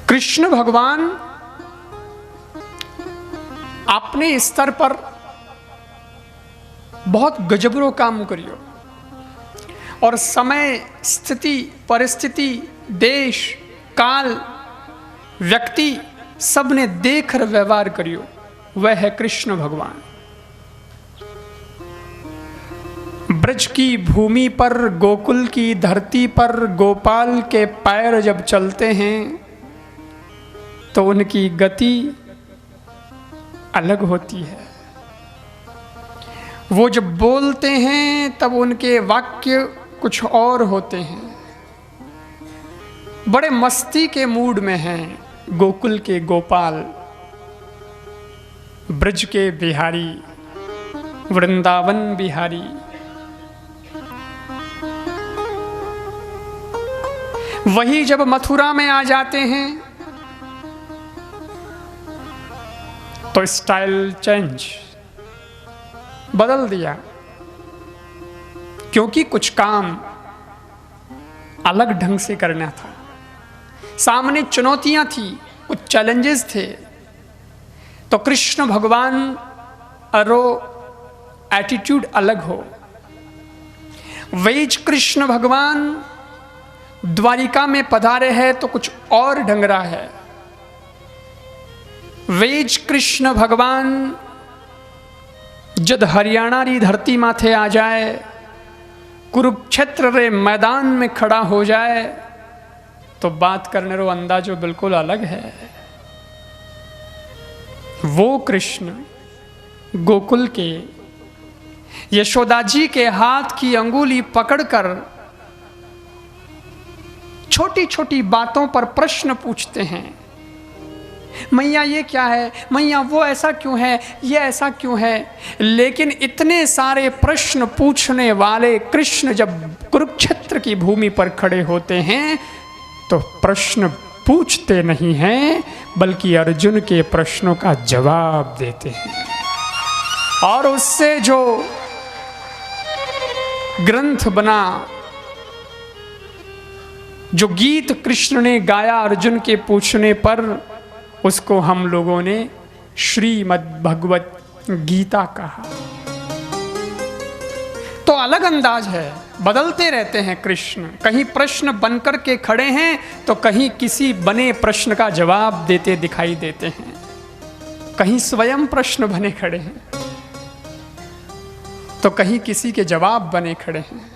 कृष्ण भगवान अपने स्तर पर बहुत गजबरो काम करियो और समय, स्थिति, परिस्थिति, देश, काल, व्यक्ति सबने देखकर व्यवहार करियो। वह है कृष्ण भगवान। ब्रज की भूमि पर, गोकुल की धरती पर गोपाल के पैर जब चलते हैं तो उनकी गति अलग होती है। वो जब बोलते हैं तब उनके वाक्य कुछ और होते हैं। बड़े मस्ती के मूड में हैं गोकुल के गोपाल, ब्रज के बिहारी, वृंदावन बिहारी। वही जब मथुरा में आ जाते हैं तो स्टाइल चेंज, बदल दिया, क्योंकि कुछ काम अलग ढंग से करना था। सामने चुनौतियां थी, कुछ चैलेंजेस थे। तो कृष्ण भगवान अरो एटीट्यूड अलग हो। वेज कृष्ण भगवान द्वारिका में पधारे हैं तो कुछ और ढंग रहा है। वेज कृष्ण भगवान जद हरियाणा री धरती माथे आ जाए, कुरुक्षेत्र रे मैदान में खड़ा हो जाए तो बात करने रो अंदाजो बिल्कुल अलग है। वो कृष्ण गोकुल के यशोदा जी के हाथ की अंगुली पकड़कर छोटी छोटी बातों पर प्रश्न पूछते हैं। मैया ये क्या है, मैया वो ऐसा क्यों है, ये ऐसा क्यों है। लेकिन इतने सारे प्रश्न पूछने वाले कृष्ण जब कुरुक्षेत्र की भूमि पर खड़े होते हैं तो प्रश्न पूछते नहीं हैं बल्कि अर्जुन के प्रश्नों का जवाब देते हैं। और उससे जो ग्रंथ बना, जो गीत कृष्ण ने गाया अर्जुन के पूछने पर, उसको हम लोगों ने श्रीमद् भगवत गीता कहा। तो अलग अंदाज है, बदलते रहते हैं कृष्ण। कहीं प्रश्न बनकर के खड़े हैं तो कहीं किसी बने प्रश्न का जवाब देते दिखाई देते हैं, कहीं स्वयं प्रश्न बने खड़े हैं तो कहीं किसी के जवाब बने खड़े हैं।